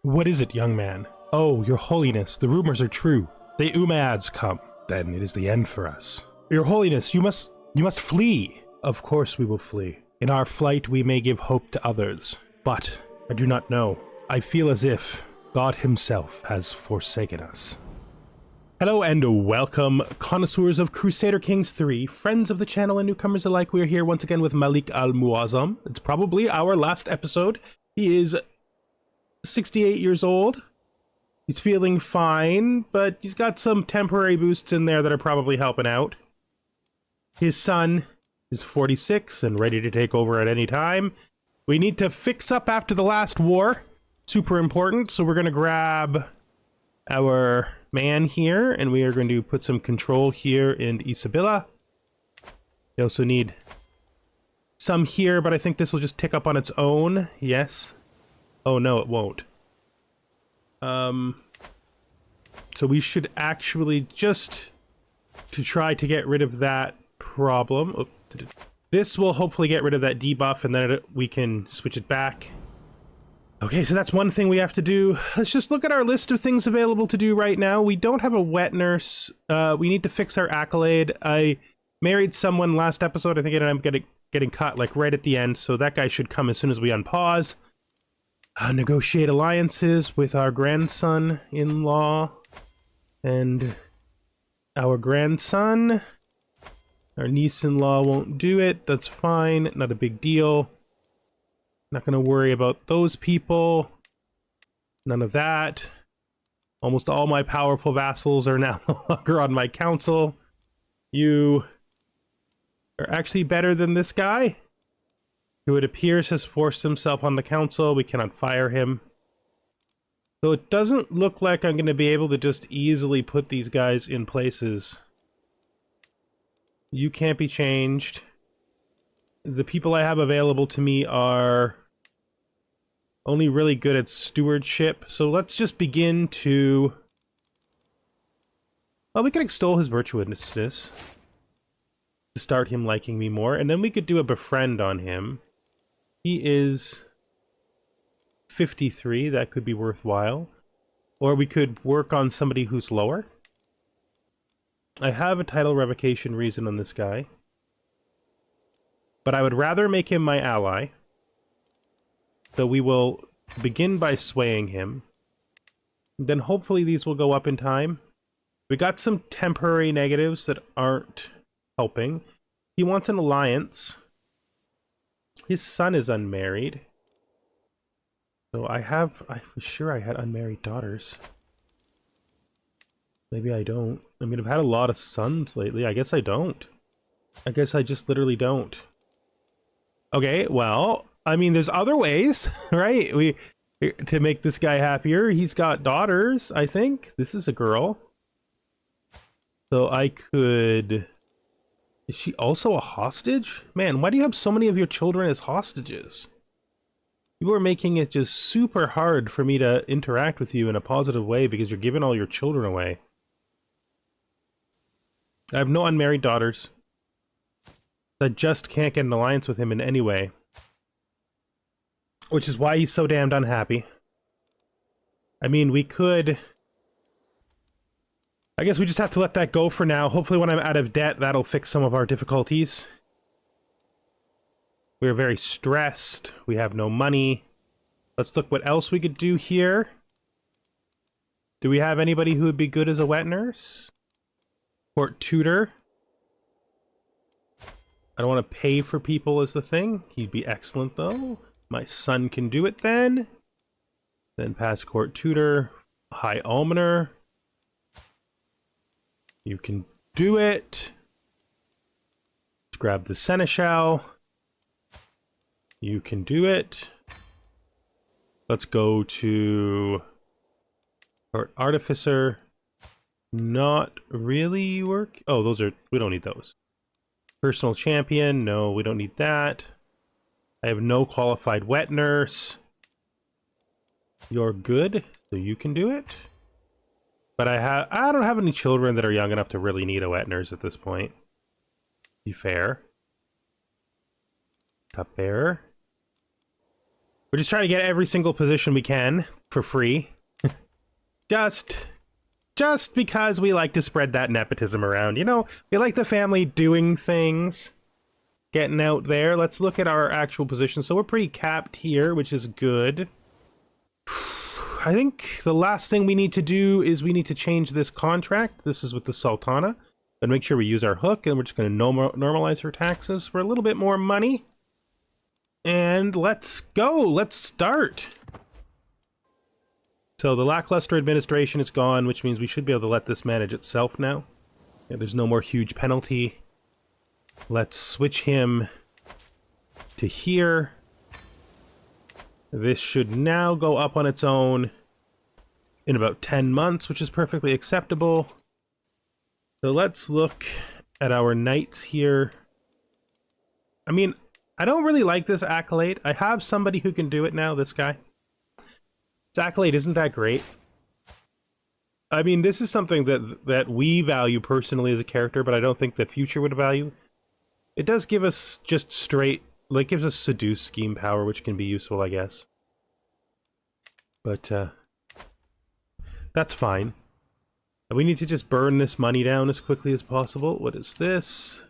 What is it, young man? Oh, your holiness, the rumors are true. The Umayyads come. Then it is the end for us. Your holiness, you must flee. Of course we will flee. In our flight we may give hope to others. But I do not know. I feel as if God himself has forsaken us. Hello and welcome, connoisseurs of Crusader Kings 3, friends of the channel and newcomers alike. We are here once again with Malik Al-Muazzam. It's probably our last episode. He is 68 years old. He's feeling fine, but he's got some temporary boosts in there that are probably helping out. His son is 46 and ready to take over at any time. We need to fix up after the last war. Super important, so we're going to grab our man here, and we are going to put some control here in Isabella. We also need some here, but I think this will just tick up on its own. Yes. Oh no, it won't. So we should actually just to try to get rid of that problem. This will hopefully get rid of that debuff, and then we can switch it back. Okay, so that's one thing we have to do. Let's just look at our list of things available to do right now. We don't have a wet nurse. We need to fix our accolade. I married someone last episode. I think I'm getting cut like right at the end, so that guy should come as soon as we unpause. Negotiate alliances with our grandson-in-law and our grandson. Our niece-in-law won't do it. That's fine. Not a big deal. Not going to worry about those people. None of that. Almost all my powerful vassals are now no longer on my council. You are actually better than this guy, who it appears has forced himself on the council. We cannot fire him. So it doesn't look like I'm going to be able to just easily put these guys in places. You can't be changed. The people I have available to me are only really good at stewardship. So let's just begin to... Well, we can extol his virtuousness to start him liking me more. And then we could do a befriend on him. He is 53. That could be worthwhile. Or we could work on somebody who's lower. I have a title revocation reason on this guy. But I would rather make him my ally. So we will begin by swaying him. Then hopefully these will go up in time. We got some temporary negatives that aren't helping. He wants an alliance. His son is unmarried. So I was sure I had unmarried daughters. Maybe I don't. I mean, I've had a lot of sons lately. I guess I don't. I guess I just literally don't. Okay, well, I mean, there's other ways, right? To make this guy happier. He's got daughters, I think. This is a girl. So I could... Is she also a hostage? Man, why do you have so many of your children as hostages? You are making it just super hard for me to interact with you in a positive way because you're giving all your children away. I have no unmarried daughters. I just can't get an alliance with him in any way. Which is why he's so damned unhappy. I mean, we could... I guess we just have to let that go for now. Hopefully when I'm out of debt, that'll fix some of our difficulties. We're very stressed. We have no money. Let's look what else we could do here. Do we have anybody who would be good as a wet nurse? Court tutor. I don't want to pay for people as the thing. He'd be excellent, though. My son can do it then. Then pass court tutor. High almoner. You can do it. Let's grab the seneschal. You can do it. Let's go to court artificer. Not really work. Oh, those are... We don't need those. Personal champion. No, we don't need that. I have no qualified wet nurse. You're good, so you can do it. But I don't have any children that are young enough to really need a wet nurse at this point. Be fair. Cupbearer. We're just trying to get every single position we can for free. Just because we like to spread that nepotism around. You know, we like the family doing things, getting out there. Let's look at our actual position. So we're pretty capped here, which is good. I think the last thing we need to do is we need to change this contract. This is with the Sultana. But make sure we use our hook, and we're just going to normalize her taxes for a little bit more money. And let's go. Let's start. So the lackluster administration is gone, which means we should be able to let this manage itself now. Yeah, there's no more huge penalty. Let's switch him to here. This should now go up on its own in about 10 months, which is perfectly acceptable. So let's look at our knights here. I mean, I don't really like this accolade. I have somebody who can do it now, this guy. This accolade isn't that great. I mean, this is something that we value personally as a character, but I don't think the future would value. It does give us just straight, like, gives us seduce scheme power, which can be useful, I guess. But, that's fine. We need to just burn this money down as quickly as possible. What is this?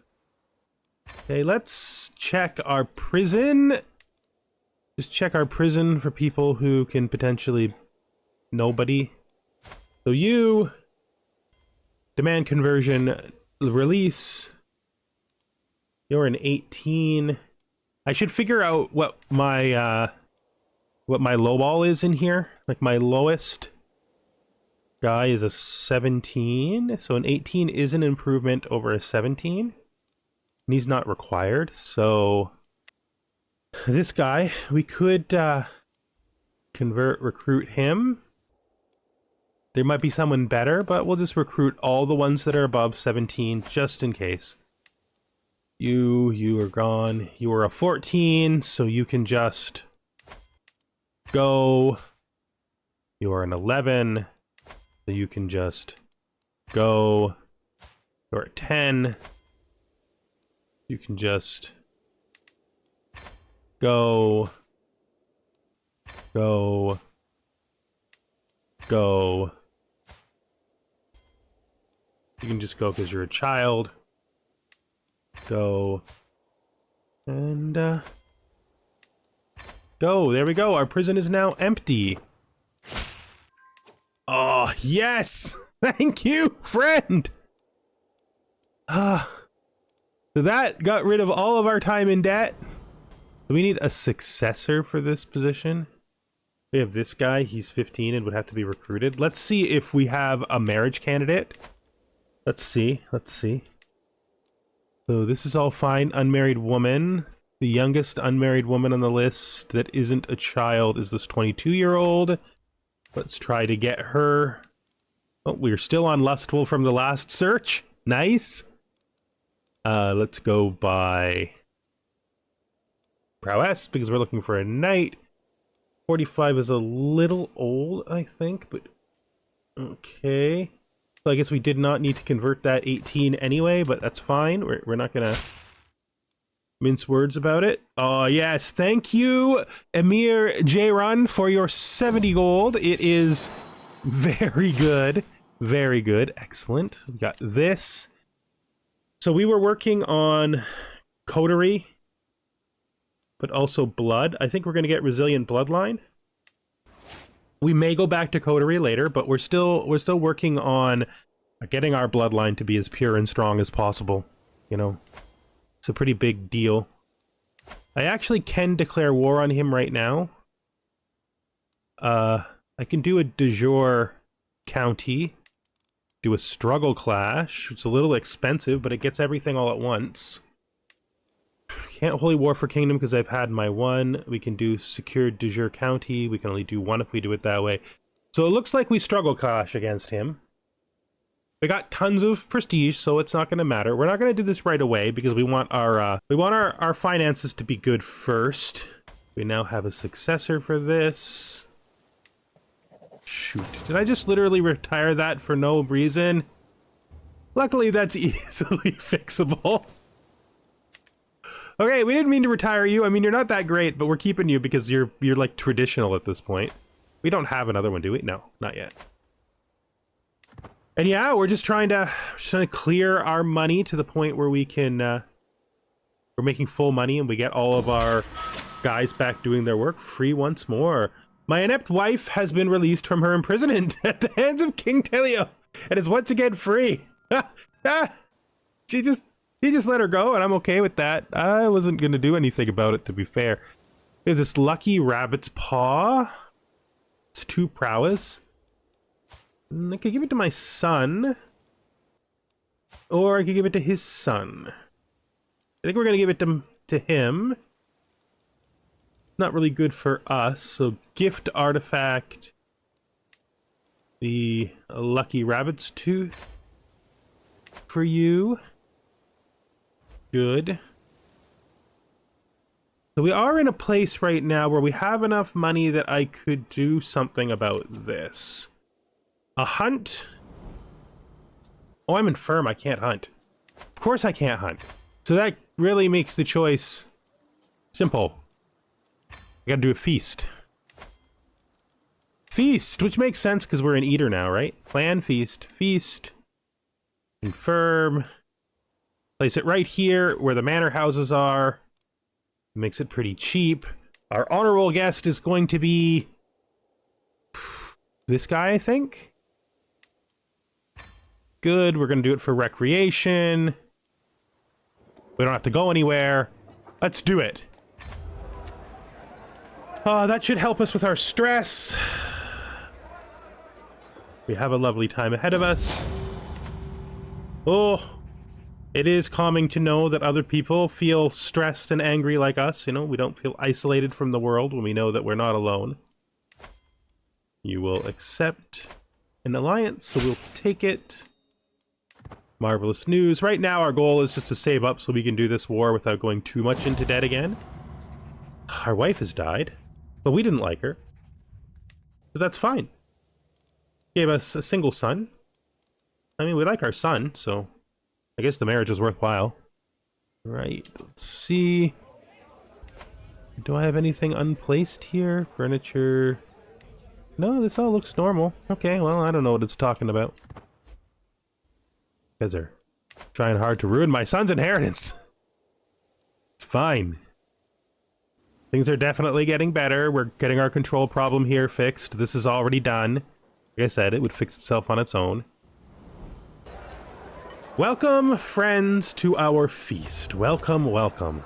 Okay, let's check our prison. Just check our prison for people who can potentially... Nobody. So you... Demand conversion. Release. You're an 18. I should figure out what my lowball is in here. Like my lowest guy is a 17. So an 18 is an improvement over a 17. And he's not required. So this guy, we could recruit him. There might be someone better, but we'll just recruit all the ones that are above 17 just in case. You are gone. You are a 14, so you can just go. You are an 11, so you can just go. You're a 10. You can just go. Go. Go. You can just go because you're a child. Go. And, go. There we go. Our prison is now empty. Oh, yes! Thank you, friend! So that got rid of all of our time in debt. We need a successor for this position. We have this guy. He's 15 and would have to be recruited. Let's see if we have a marriage candidate. Let's see. Let's see. So this is all fine. Unmarried woman. The youngest unmarried woman on the list that isn't a child is this 22-year-old. Let's try to get her. Oh, we're still on lustful from the last search. Nice. Let's go by prowess because we're looking for a knight. 45 is a little old, I think, but okay. So I guess we did not need to convert that 18 anyway, but that's fine. We're not gonna mince words about it. Oh yes, thank you, Emir Jayron, for your 70 gold. It is very good, very good, excellent. We got this. So we were working on coterie, but also blood. I think we're gonna get resilient bloodline. We may go back to coterie later, but we're still working on getting our bloodline to be as pure and strong as possible. You know, it's a pretty big deal. I actually can declare war on him right now. I can do a de jure county, do a struggle clash. It's a little expensive, but it gets everything all at once. Can't holy war for kingdom because I've had my one. We can do secured de jure county. We can only do one if we do it that way. So it looks like we struggle clash against him. We got tons of prestige, so it's not going to matter. We're not going to do this right away because we want our finances to be good first. We now have a successor for this. Shoot, did I just literally retire that for no reason? Luckily, that's easily fixable. Okay, we didn't mean to retire you. I mean, you're not that great, but we're keeping you because you're like traditional at this point. We don't have another one, do we? No, not yet. And yeah, we're just trying to clear our money to the point where we can, we're making full money and we get all of our guys back doing their work free once more. My inept wife has been released from her imprisonment at the hands of King Telio and is once again free. He just let her go and I'm okay with that. I wasn't going to do anything about it, to be fair. We have this lucky rabbit's paw. It's 2 prowess. I could give it to my son. Or I could give it to his son. I think we're going to give it to him. Not really good for us, so gift artifact. The lucky rabbit's tooth. For you. Good. So we are in a place right now where we have enough money that I could do something about this. A hunt? Oh, I'm infirm. I can't hunt. Of course I can't hunt. So that really makes the choice simple. I gotta do a feast. Feast, which makes sense because we're an eater now, right? Plan, feast, feast. Confirm. Place it right here where the manor houses are. Makes it pretty cheap. Our honorable guest is going to be this guy, I think. Good, we're gonna do it for recreation. We don't have to go anywhere. Let's do it. That should help us with our stress. We have a lovely time ahead of us. Oh, it is calming to know that other people feel stressed and angry like us. You know, we don't feel isolated from the world when we know that we're not alone. You will accept an alliance, so we'll take it. Marvelous news. Right now, our goal is just to save up so we can do this war without going too much into debt again. Our wife has died, but we didn't like her. So that's fine. Gave us a single son. I mean, we like our son, so I guess the marriage was worthwhile. Right, let's see. Do I have anything unplaced here? Furniture. No, this all looks normal. Okay, well, I don't know what it's talking about. You guys are trying hard to ruin my son's inheritance. It's fine. Things are definitely getting better. We're getting our control problem here fixed. This is already done. Like I said, it would fix itself on its own. Welcome, friends, to our feast. Welcome, welcome.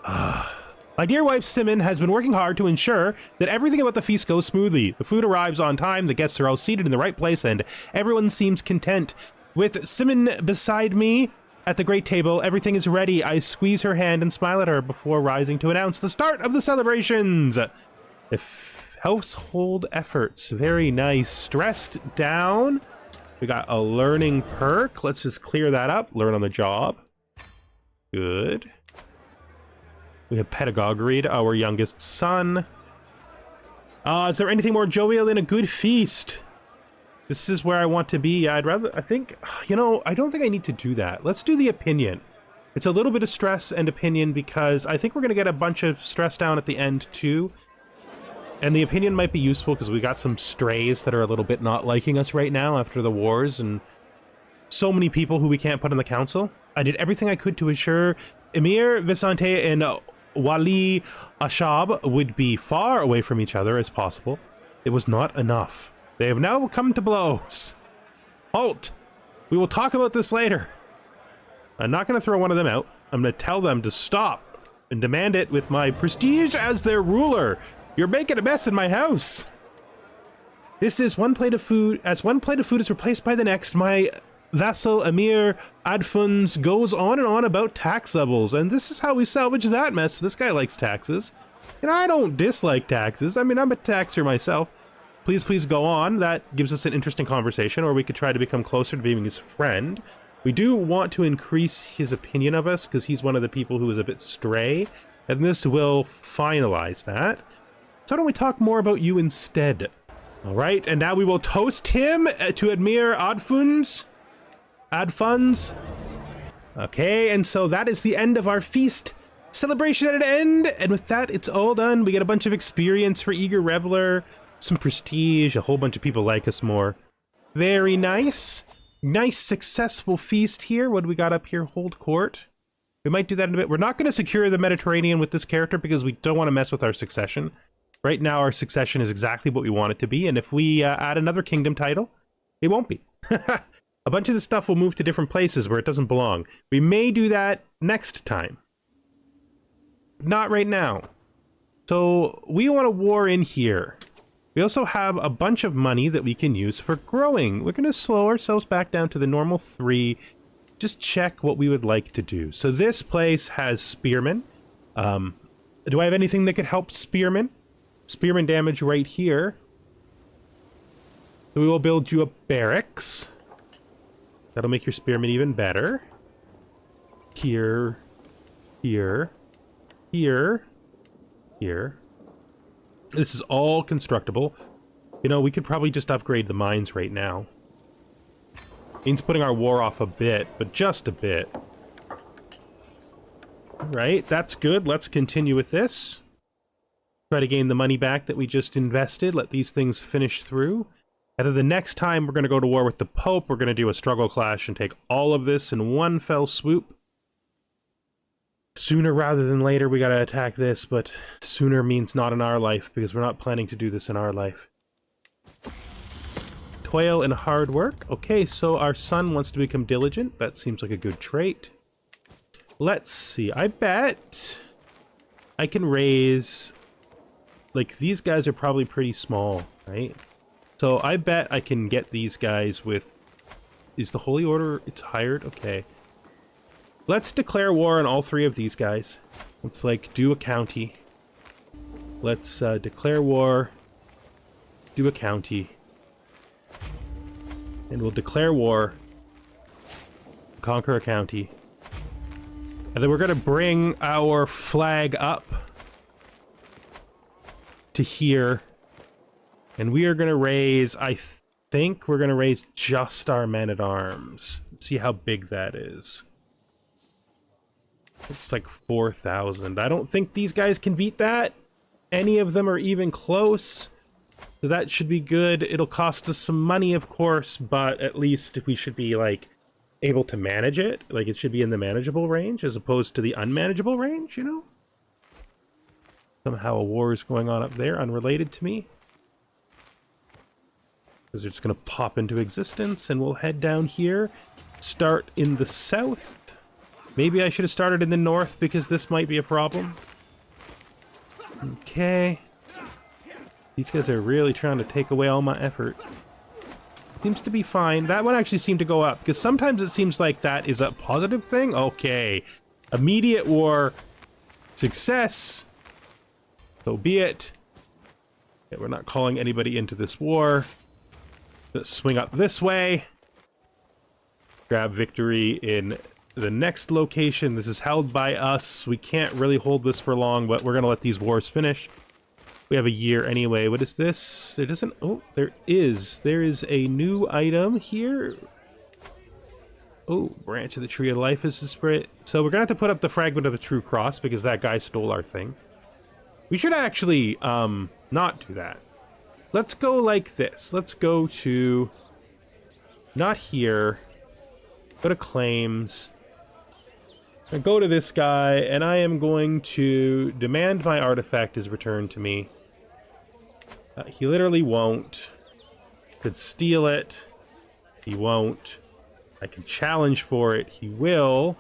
My dear wife, Simon, has been working hard to ensure that everything about the feast goes smoothly. The food arrives on time, the guests are all seated in the right place, and everyone seems content. With Simon beside me at the great table, everything is ready. I squeeze her hand and smile at her before rising to announce the start of the celebrations. Household efforts. Very nice. Stressed down. We got a learning perk. Let's just clear that up. Learn on the job. Good. We have pedagogy to our youngest son. Is there anything more jovial than a good feast? This is where I want to be. I think, you know, I don't think I need to do that. Let's do the opinion. It's a little bit of stress and opinion because I think we're going to get a bunch of stress down at the end too. And the opinion might be useful because we got some strays that are a little bit not liking us right now after the wars and so many people who we can't put in the council. I did everything I could to ensure Emir, Visante, and Wali Ashab would be far away from each other as possible. It was not enough. They have now come to blows. Halt! We will talk about this later. I'm not going to throw one of them out. I'm going to tell them to stop and demand it with my prestige as their ruler. You're making a mess in my house. This is one plate of food. As one plate of food is replaced by the next, my vassal Emir Adfuns goes on and on about tax levels. And this is how we salvage that mess. This guy likes taxes. And I don't dislike taxes. I mean, I'm a taxer myself. Please go on. That gives us an interesting conversation, or we could try to become closer to being his friend. We do want to increase his opinion of us because he's one of the people who is a bit stray, and this will finalize that. So why don't we talk more about you instead? All right, and now we will toast him to Admir Adfuns. Okay, and so that is the end of our feast. Celebration at an end, and with that, it's all done. We get a bunch of experience for Eager Reveler. some prestige, a whole bunch of people like us more. Very nice. Nice successful feast here. What do we got up here? Hold court. We might do that in a bit. We're not going to secure the Mediterranean with this character because we don't want to mess with our succession. Right now our succession is exactly what we want it to be, and if we add another kingdom title, it won't be. A bunch of this stuff will move to different places where it doesn't belong. We may do that next time. Not right now. So we want a war in here. We also have a bunch of money that we can use for growing. We're going to slow ourselves back down to the normal 3. Just check what we would like to do. So this place has spearmen. Do I have anything that could help spearmen? Spearmen damage right here. So we will build you a barracks. That'll make your spearmen even better. Here. Here. Here. Here. This is all constructible. You know, we could probably just upgrade the mines right now. Means putting our war off a bit, but just a bit. Alright, that's good. Let's continue with this. Try to gain the money back that we just invested. Let these things finish through. And then the next time we're going to go to war with the Pope, we're going to do a struggle clash and take all of this in one fell swoop. Sooner rather than later, we gotta attack this, but sooner means not in our life, because we're not planning to do this in our life. Toil and hard work. Okay, so our son wants to become diligent. That seems like a good trait. Let's see. I bet I can raise... Like, these guys are probably pretty small, right? So I bet I can get these guys with... Is the Holy Order... It's hired? Okay. Let's declare war on all 3 of these guys. Let's, like, do a county. Let's declare war. Do a county. And we'll declare war. Conquer a county. And then we're going to bring our flag up to here. And we are going to raise, I think we're going to raise just our men-at-arms. See how big that is. It's like 4,000. I don't think these guys can beat that. Any of them are even close. So that should be good. It'll cost us some money, of course, but at least we should be, like, able to manage it. Like, it should be in the manageable range as opposed to the unmanageable range, you know? Somehow a war is going on up there, unrelated to me. Because they're just going to pop into existence, and we'll head down here. Start in the south. Maybe I should have started in the north because this might be a problem. Okay. These guys are really trying to take away all my effort. Seems to be fine. That one actually seemed to go up because sometimes it seems like that is a positive thing. Okay. Immediate war. Success. So be it. Okay, we're not calling anybody into this war. Let's swing up this way. Grab victory in the next location. This is held by us. We can't really hold this for long, but we're gonna let these wars finish. We have a year anyway. What is this? There doesn't... Oh, there is. There is a new item here. Oh, branch of the Tree of Life is the spirit. So we're gonna have to put up the fragment of the True Cross because that guy stole our thing. We should actually not do that. Let's go like this. Let's go to... Not here. Go to claims. I go to this guy, and I am going to demand my artifact is returned to me. He literally won't. Could steal it. He won't. I can challenge for it. He will.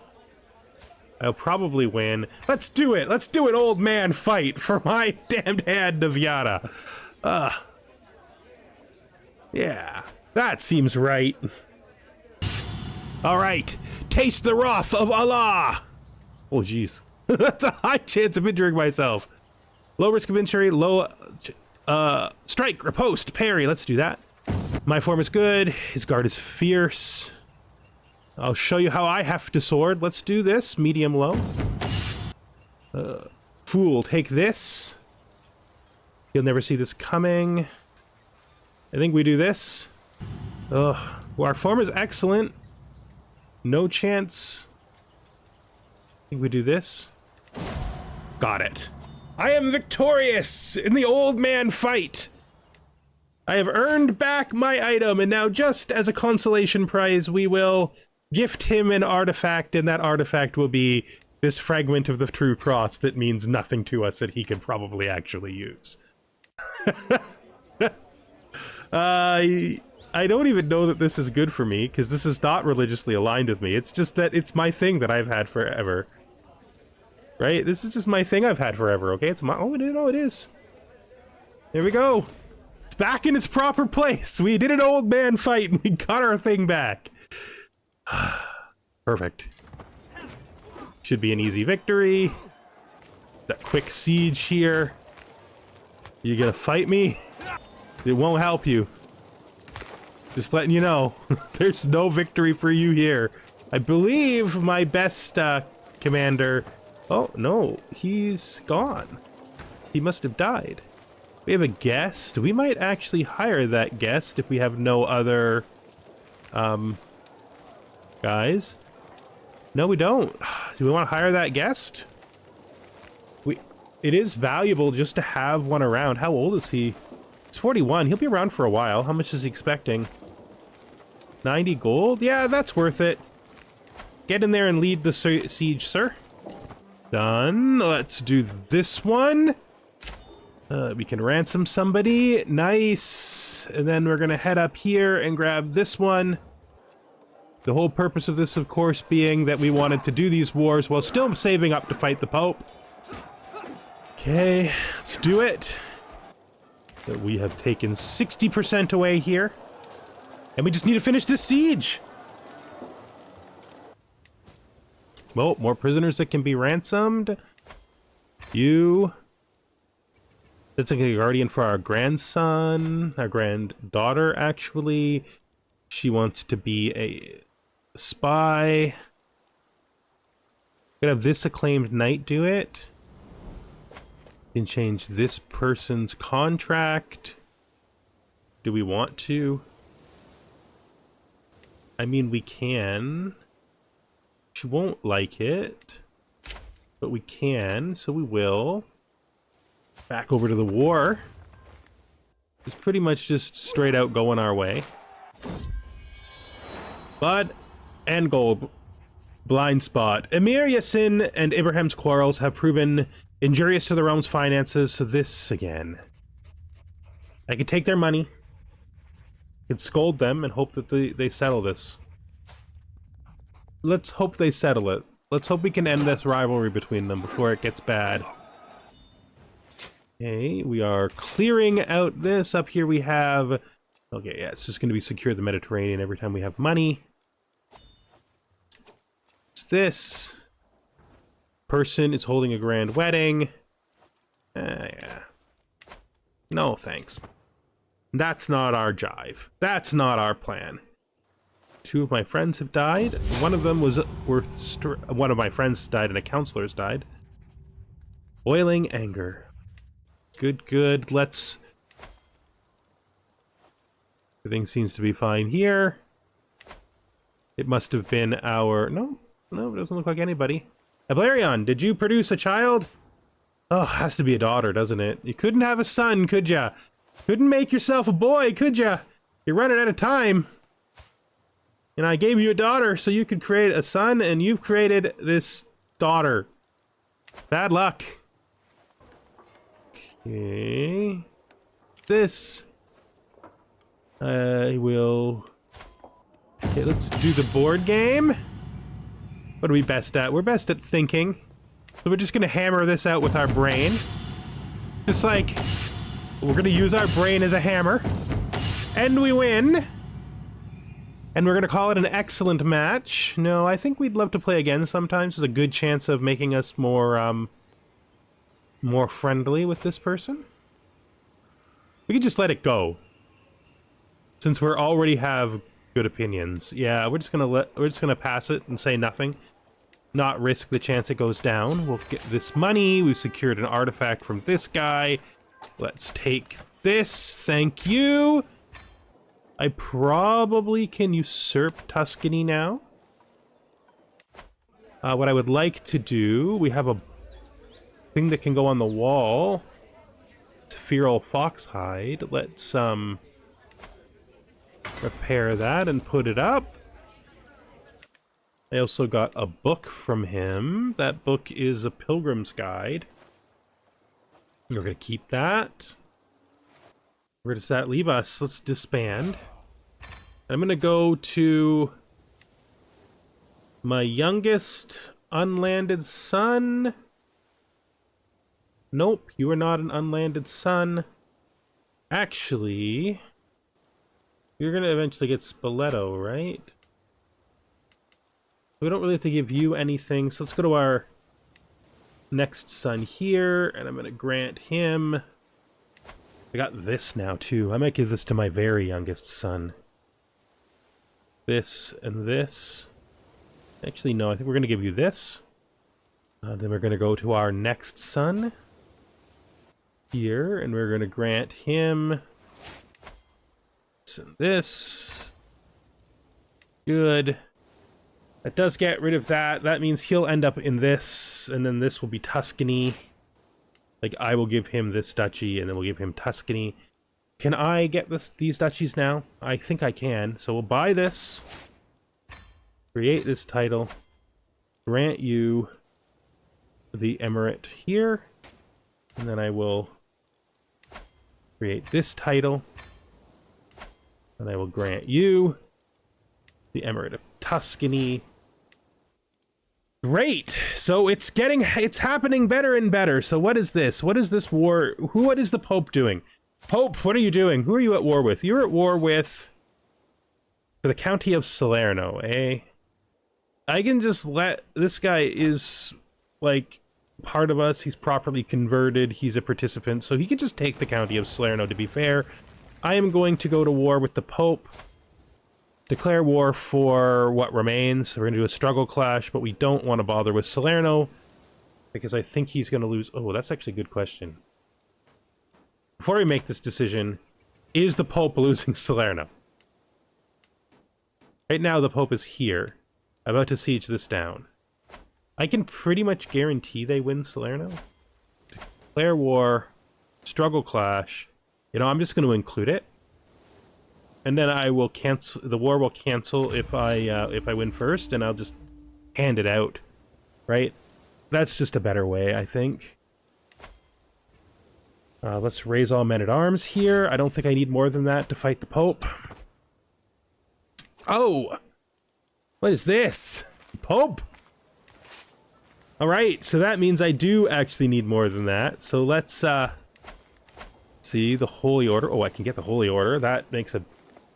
I'll probably win. Let's do it! Let's do an old man fight for my damned hand of Yada. Yeah, that seems right. Alright, taste the wrath of Allah! Oh, jeez. That's a high chance of injuring myself. Low risk of injury, low... strike, riposte, parry. Let's do that. My form is good. His guard is fierce. I'll show you how I have to sword. Let's do this. Medium low. Fool, take this. You'll never see this coming. I think we do this. Ugh. Well, our form is excellent. No chance. I think we do this. Got it. I am victorious in the old man fight. I have earned back my item, and now just as a consolation prize, we will gift him an artifact, and that artifact will be this fragment of the true cross that means nothing to us that he could probably actually use. I don't even know that this is good for me, because this is not religiously aligned with me. It's just that it's my thing that I've had forever. Right? This is just my thing I've had forever, okay? It's my... Oh, no, it is. There we go. It's back in its proper place. We did an old man fight, and we got our thing back. Perfect. Should be an easy victory. That quick siege here. You gonna fight me? It won't help you. Just letting you know. There's no victory for you here. I believe my best commander... Oh, no. He's gone. He must have died. We have a guest. We might actually hire that guest if we have no other... guys. No, we don't. Do we want to hire that guest? It is valuable just to have one around. How old is he? He's 41. He'll be around for a while. How much is he expecting? 90 gold? Yeah, that's worth it. Get in there and lead the siege, sir. Done. Let's do this one. We can ransom somebody. Nice. And then we're going to head up here and grab this one. The whole purpose of this, of course, being that we wanted to do these wars while still saving up to fight the Pope. Okay, let's do it. We have taken 60% away here. And we just need to finish this siege. Well, more prisoners that can be ransomed. You. That's like a guardian for our grandson. Our granddaughter, actually. She wants to be a spy. Gonna have this acclaimed knight do it. Can change this person's contract. Do we want to? I mean, we can. She won't like it, but we can, so we will. Back over to the war. It's pretty much just straight out going our way. Blood and gold. Blind spot. Emir Yassin and Ibrahim's quarrels have proven injurious to the realm's finances, so this again. I could take their money. I could scold them and hope that they settle this. Let's hope they settle it. Let's hope we can end this rivalry between them before it gets bad. Okay, we are clearing out this. Up here we have... Okay, yeah, it's just going to be secure the Mediterranean every time we have money. It's this. Person is holding a grand wedding. Yeah. No, thanks. That's not our jive. That's not our plan. Two of my friends have died. One of them was worth... One of my friends died and a counselor's died. Boiling anger. Good, good. Let's... Everything seems to be fine here. It must have been our... No, it doesn't look like anybody. Ablarion, did you produce a child? Oh, has to be a daughter, doesn't it? You couldn't have a son, could ya? Couldn't make yourself a boy, could ya? You're running out of time. And I gave you a daughter so you could create a son, and you've created this daughter. Bad luck. Okay. This... I will... Okay, let's do the board game. What are we best at? We're best at thinking. So we're just gonna hammer this out with our brain. Just like... We're gonna use our brain as a hammer. And we win. And we're gonna call it an excellent match. No, I think we'd love to play again sometimes. There's a good chance of making us more, more friendly with this person. We can just let it go. Since we already have good opinions. Yeah, we're just gonna pass it and say nothing. Not risk the chance it goes down. We'll get this money. We've secured an artifact from this guy. Let's take this. Thank you. I probably can usurp Tuscany now. What I would like to do, we have a thing that can go on the wall. Feral Foxhide. Let's Repair that and put it up. I also got a book from him. That book is a pilgrim's guide. We're going to keep that. Where does that leave us? Let's disband. I'm going to go to my youngest unlanded son. Nope, you are not an unlanded son. Actually, you're going to eventually get Spoleto, right? We don't really have to give you anything, so let's go to our next son here, and I'm going to grant him... I got this now, too. I might give this to my very youngest son. This and this. Actually, no, I think we're going to give you this. Then we're going to go to our next son here, and we're going to grant him this and this. Good. That does get rid of that. That means he'll end up in this, and then this will be Tuscany. Like, I will give him this duchy, and then we'll give him Tuscany. Can I get these duchies now? I think I can. So we'll buy this. Create this title. Grant you the emirate here. And then I will create this title. And I will grant you the emirate of Tuscany. Great! So it's happening better and better. So what is this? What is this war? What is the Pope doing? Pope, what are you doing? Who are you at war with? You're at war with the County of Salerno, eh? I can just let... This guy is, like, part of us. He's properly converted. He's a participant. So he can just take the County of Salerno, to be fair. I am going to go to war with the Pope. Declare war for what remains. We're going to do a struggle clash, but we don't want to bother with Salerno because I think he's going to lose. Oh, that's actually a good question. Before we make this decision, is the Pope losing Salerno? Right now, the Pope is here, about to siege this down. I can pretty much guarantee they win Salerno. Declare war, struggle clash. You know, I'm just going to include it. And then I will cancel, the war will cancel if I win first, and I'll just hand it out, right? That's just a better way, I think. Let's raise all men-at-arms here. I don't think I need more than that to fight the Pope. Oh! What is this? Pope? Alright, so that means I do actually need more than that. So let's, see, the Holy Order. Oh, I can get the Holy Order. That makes a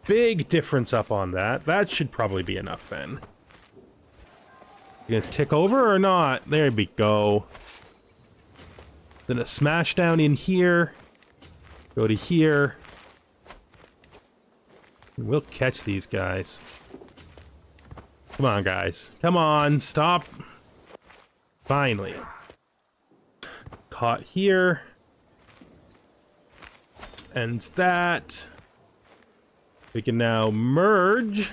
big difference up on that. That should probably be enough then. You gonna tick over or not? There we go. Then a smash down in here. Go to here. And we'll catch these guys. Come on, guys. Come on, stop. Finally. Caught here. Ends that. We can now merge.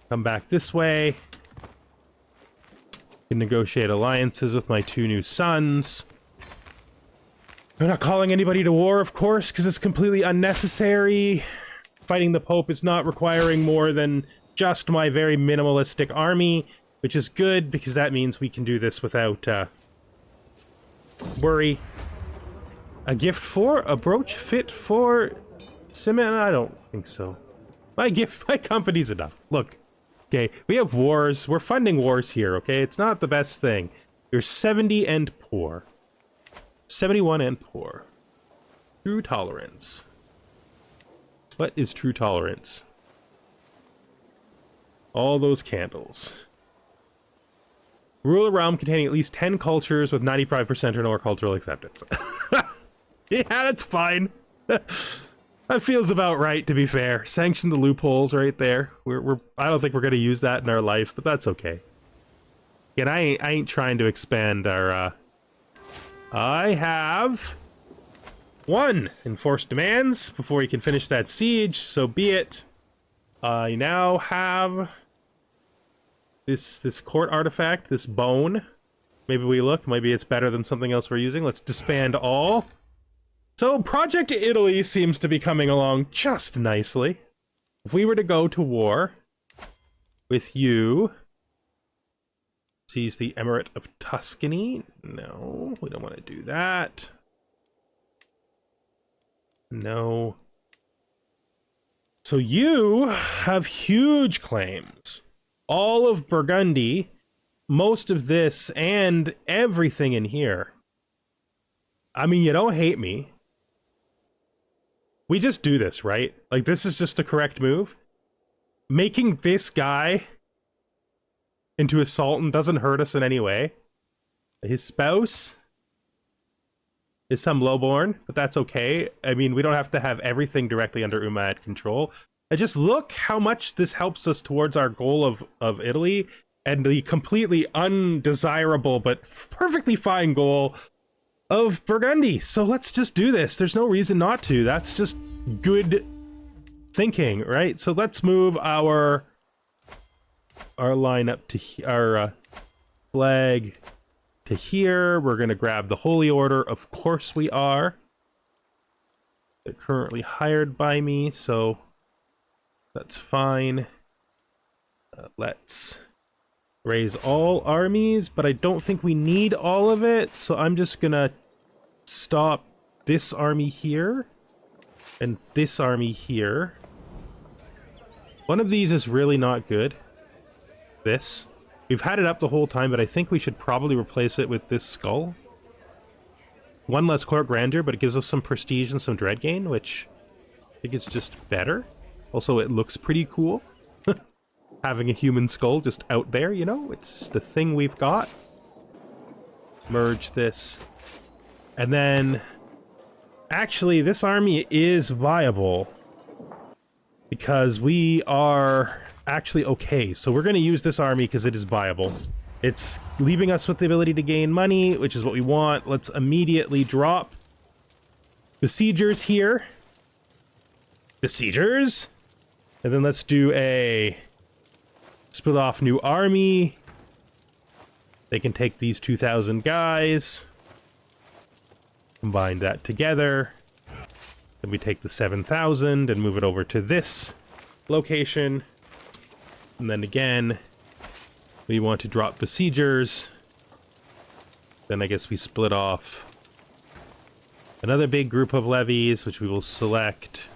Come back this way. Can negotiate alliances with my two new sons. I'm not calling anybody to war, of course, because it's completely unnecessary. Fighting the Pope is not requiring more than just my very minimalistic army, which is good, because that means we can do this without worry. A gift for? A brooch fit for Simon? I don't think so. My company's enough. Look, okay, we have wars. We're funding wars here, okay? It's not the best thing. You're 70 and poor. 71 and poor. True tolerance. What is true tolerance? All those candles. Rule a realm containing at least 10 cultures with 95% or more cultural acceptance. Yeah, that's fine. That feels about right, to be fair. Sanction the loopholes right there. I don't think we're going to use that in our life, but that's okay. Again, I ain't trying to expand our... I have 1 enforced demands before you can finish that siege, so be it. I now have this court artifact, this bone. Maybe we look, maybe it's better than something else we're using. Let's disband all. So Project Italy seems to be coming along just nicely. if we were to go to war with you, seize the Emirate of Tuscany. No, we don't want to do that. No. So you have huge claims. All of Burgundy, most of this, and everything in here. I mean, you don't hate me. We just do this, right? Like, this is just the correct move. Making this guy into a sultan doesn't hurt us in any way. His spouse is some lowborn, but that's okay. I mean, we don't have to have everything directly under Umayyad control. And just look how much this helps us towards our goal of Italy, and the completely undesirable but perfectly fine goal of Burgundy. So let's just do this. There's no reason not to. That's just good thinking, right? So let's move our line up to our flag to here. We're going to grab the Holy Order. Of course we are. They're currently hired by me, so that's fine. Let's raise all armies, but I don't think we need all of it, so I'm just gonna stop this army here and this army here. One of these is really not good. This. We've had it up the whole time, but I think we should probably replace it with this skull. One less court grandeur, but it gives us some prestige and some dread gain, which I think is just better. Also, it looks pretty cool. Having a human skull just out there, you know? It's just a thing we've got. Merge this. And then... actually, this army is viable. Because we are actually okay. So we're going to use this army because it is viable. It's leaving us with the ability to gain money, which is what we want. Let's immediately drop besiegers here. Besiegers. And then let's do a split off new army. They can take these 2,000 guys. Combine that together. Then we take the 7,000 and move it over to this location. And then again, we want to drop besiegers. Then I guess we split off another big group of levies, which we will select.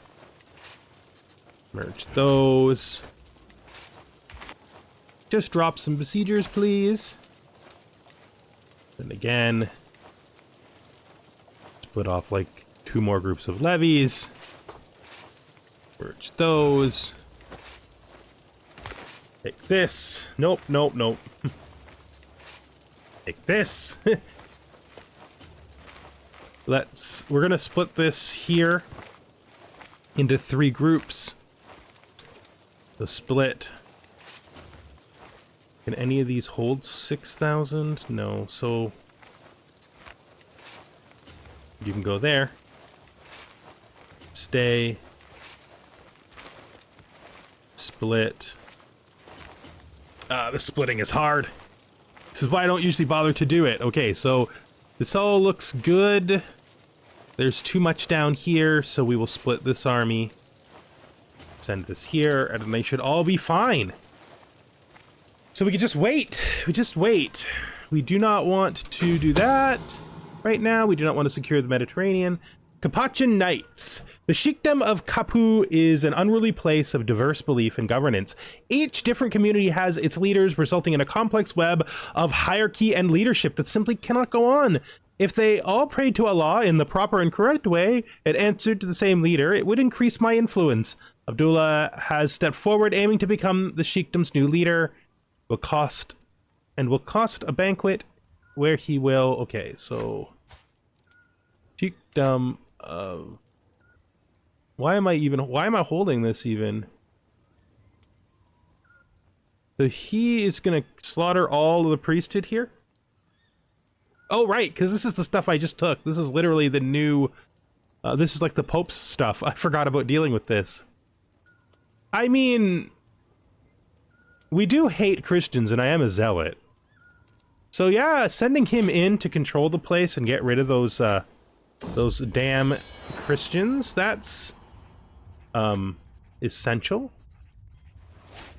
Merge those. Just drop some besiegers, please. Then again, split off like 2 more groups of levies. Merge those. Take this. Nope, nope, nope. Take this. We're gonna split this here into 3 groups. So split. Can any of these hold 6,000? No, so you can go there. Stay. Split. The splitting is hard. This is why I don't usually bother to do it. Okay, so this all looks good. There's too much down here, so we will split this army. Send this here, and they should all be fine. So we can just wait. We just wait. We do not want to do that right now. We do not want to secure the Mediterranean. Capachin Knights. The Sheikdom of Kapu is an unruly place of diverse belief and governance. Each different community has its leaders, resulting in a complex web of hierarchy and leadership that simply cannot go on. If they all prayed to Allah in the proper and correct way and answered to the same leader, it would increase my influence. Abdullah has stepped forward, aiming to become the Sheikdom's new leader. Will cost a banquet where he will. Okay, so Sheikdom of... Why am I holding this even? So he is gonna slaughter all of the priesthood here? Oh, right, because this is the stuff I just took. This is literally the new... this is like the Pope's stuff. I forgot about dealing with this. I mean... we do hate Christians, and I am a zealot. So yeah, sending him in to control the place and get rid of those damn Christians, that's... essential.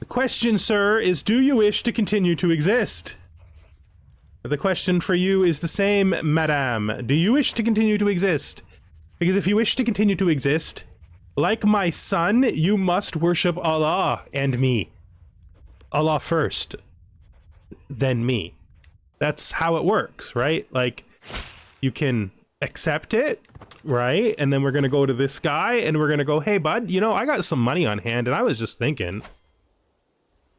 The question, sir, is do you wish to continue to exist? The question for you is the same, madame. Do you wish to continue to exist? Because if you wish to continue to exist, like my son, you must worship Allah and me. Allah first, then me. That's how it works, right? Like, you can accept it, right? And then we're gonna go to this guy and we're gonna go, hey bud, you know, I got some money on hand and I was just thinking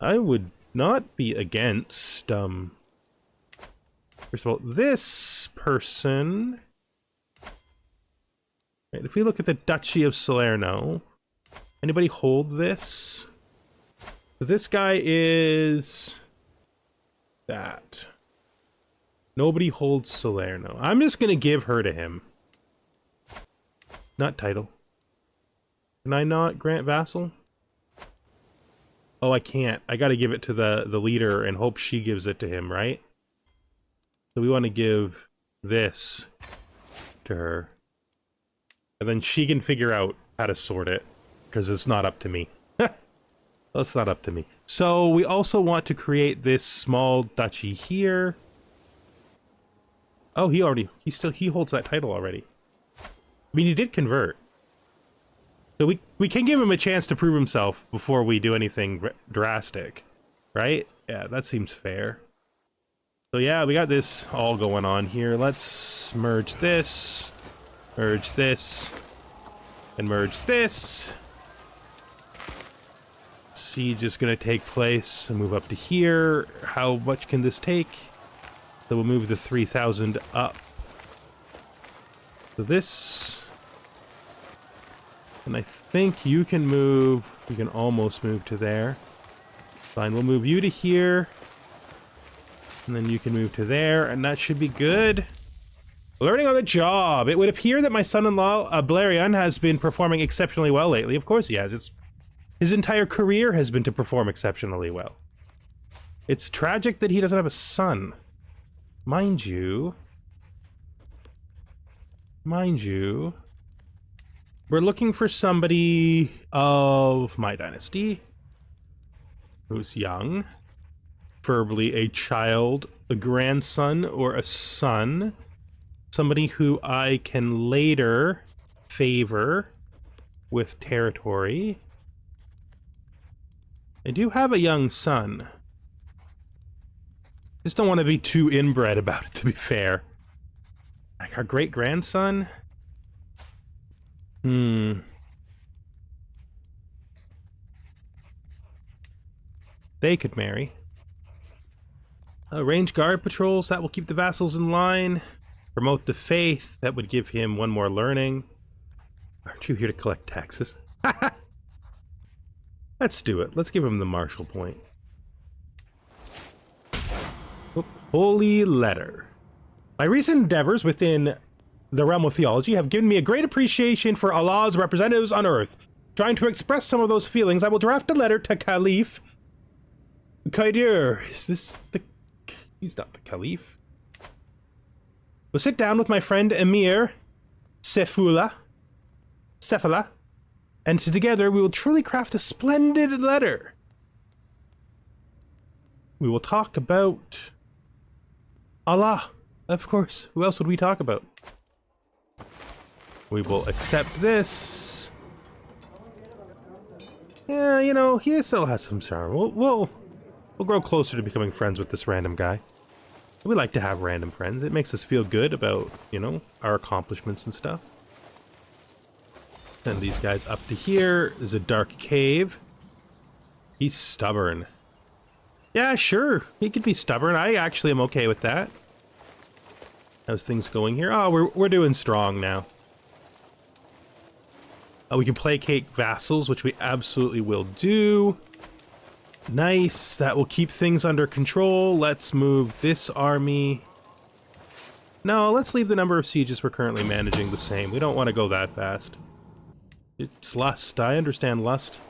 I would not be against first of all, this person, right? If we look at the Duchy of Salerno, anybody hold this? So this guy is that. Nobody holds Salerno. I'm just gonna give her to him. Not title. Can I not grant vassal? Oh, I can't. I gotta give it to the leader and hope she gives it to him, right? So we want to give this to her. And then she can figure out how to sort it, because it's not up to me. That's not up to me. So we also want to create this small duchy here. Oh, he holds that title already. I mean, he did convert. So we can give him a chance to prove himself before we do anything drastic, right? Yeah, that seems fair. So yeah, we got this all going on here. Let's merge this, and merge this. Siege is going to take place and move up to here. How much can this take? So we'll move the 3,000 up. So this, and I think you can move, we can almost move to there. Fine, we'll move you to here. And then you can move to there, and that should be good. Learning on the job. It would appear that my son-in-law, Balerion, has been performing exceptionally well lately. Of course he has. His entire career has been to perform exceptionally well. It's tragic that he doesn't have a son. Mind you, we're looking for somebody of my dynasty who's young, preferably a child, a grandson, or a son. Somebody who I can later favor with territory. I do have a young son. Just don't want to be too inbred about it, to be fair. Like our great-grandson? They could marry. Range guard patrols, that will keep the vassals in line. Promote the faith, that would give him one more learning. Aren't you here to collect taxes? Let's do it. Let's give him the marshal point. Oop. Holy letter. My recent endeavors within the realm of theology have given me a great appreciation for Allah's representatives on earth. Trying to express some of those feelings, I will draft a letter to Caliph Kaidir. Is this the... He's not the Caliph. We'll sit down with my friend Emir Cephala, and together we will truly craft a splendid letter. We will talk about Allah, of course. Who else would we talk about? We will accept this. Yeah, you know, he still has some charm. We'll grow closer to becoming friends with this random guy. We like to have random friends. It makes us feel good about, you know, our accomplishments and stuff. Send these guys up to here. There's a dark cave. He's stubborn. Yeah, sure. He could be stubborn. I actually am okay with that. How's things going here? Oh, we're doing strong now. We can placate vassals, which we absolutely will do. Nice. That will keep things under control. Let's move this army. No, let's leave the number of sieges we're currently managing the same. We don't want to go that fast. It's lust. I understand lust.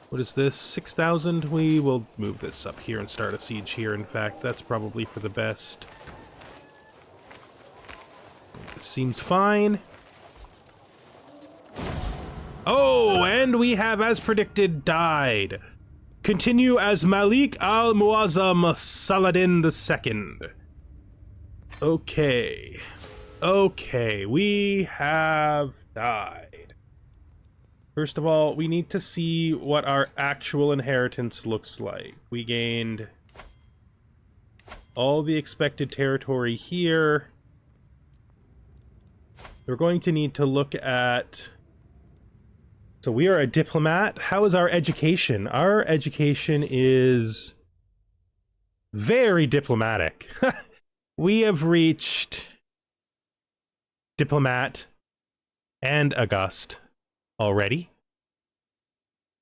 What is this? 6,000? We will move this up here and start a siege here. In fact, that's probably for the best. This seems fine. Oh, and we have, as predicted, died. continue as Malik al-Muazzam Saladin II. Okay. Okay, we have died. First of all, we need to see what our actual inheritance looks like. We gained all the expected territory here. We're going to need to look at... So we are a diplomat. How is our education? Our education is very diplomatic. We have reached diplomat and August already,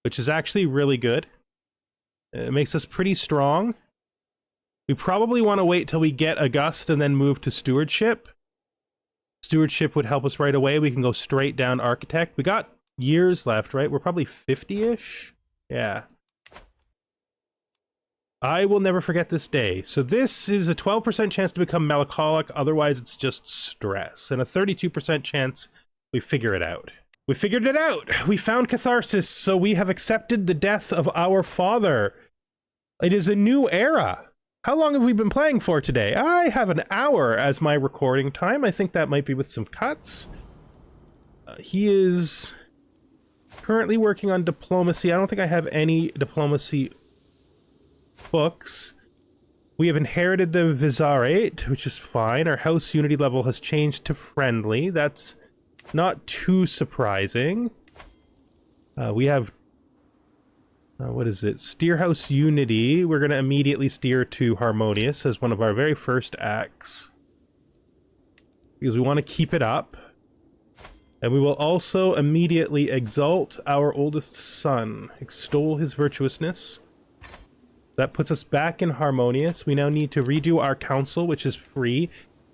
which is actually really good. It makes us pretty strong. We probably want to wait till we get August and then move to stewardship. Stewardship would help us right away. We can go straight down architect. We got years left, right? We're probably 50-ish. Yeah. I will never forget this day. So this is a 12% chance to become melancholic. Otherwise, it's just stress. And a 32% chance we figure it out. We figured it out. We found catharsis. So we have accepted the death of our father. It is a new era. How long have we been playing for today? I have an hour as my recording time. I think that might be with some cuts. He is currently working on diplomacy. I don't think I have any diplomacy books. We have inherited the Vizarate, which is fine. Our house unity level has changed to friendly. That's not too surprising. We have what is it? Steer house unity. We're going to immediately steer to harmonious as one of our very first acts, because we want to keep it up. And we will also immediately exalt our oldest son, extol his virtuousness. That puts us back in harmonious. We now need to redo our council, which is free.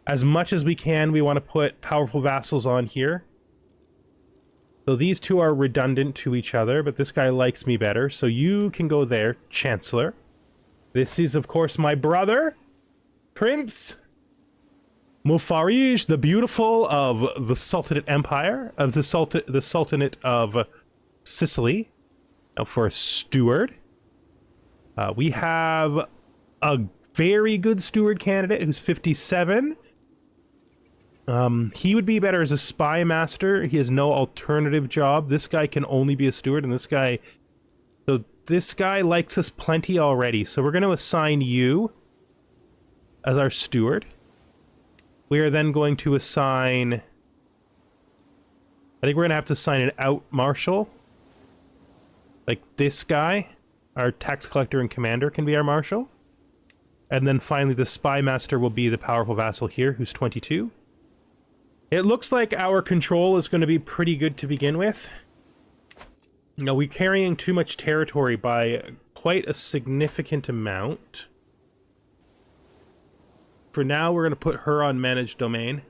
As much as we can, we want to put powerful vassals on here. So these two are redundant to each other, but this guy likes me better. So you can go there, Chancellor. This is, of course, my brother, Prince Mufarij the Beautiful of the Sultanate Empire, of the Sultanate of Sicily. Now for a steward. We have a very good steward candidate who's 57. He would be better as a spy master. He has no alternative job. This guy can only be a steward, and this guy... So this guy likes us plenty already. So we're going to assign you as our steward. We are then going to assign... I think we're going to have to assign an out marshal. Like this guy. Our tax collector and commander can be our marshal. And then finally the spy master will be the powerful vassal here, who's 22. It looks like our control is going to be pretty good to begin with. No, we're carrying too much territory by quite a significant amount. For now, we're going to put her on managed domain.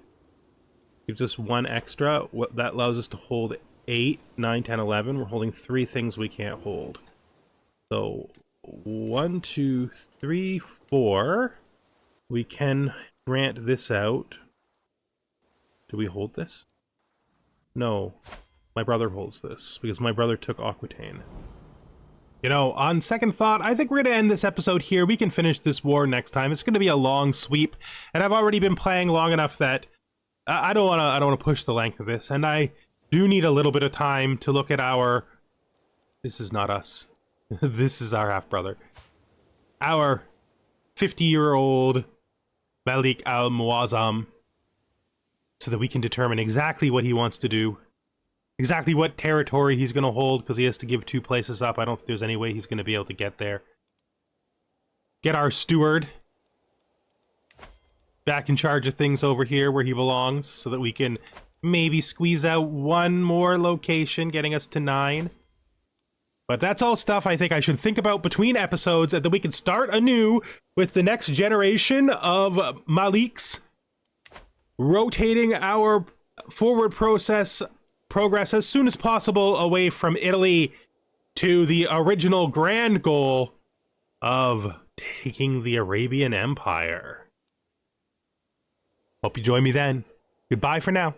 Gives us 1 extra. That allows us to hold 8, 9, 10, 11. We're holding 3 things we can't hold. So 1, 2, 3, 4. We can grant this out. Do we hold this? No. My brother holds this, because my brother took Aquitaine. You know, on second thought, I think we're going to end this episode here. We can finish this war next time. It's going to be a long sweep, and I've already been playing long enough that I don't want to push the length of this, and I do need a little bit of time to look at our... This is not us. This is our half-brother. Our 50-year-old Malik al-Muazzam, so that we can determine exactly what he wants to do, exactly what territory he's going to hold, because he has to give 2 places up. I don't think there's any way he's going to be able to get there. Get our steward back in charge of things over here where he belongs, so that we can maybe squeeze out 1 more location, getting us to 9. But that's all stuff I think I should think about between episodes, and then we can start anew with the next generation of Maliks, rotating our forward progress as soon as possible away from Italy to the original grand goal of taking the Arabian Empire. Hope you join me then. Goodbye for now.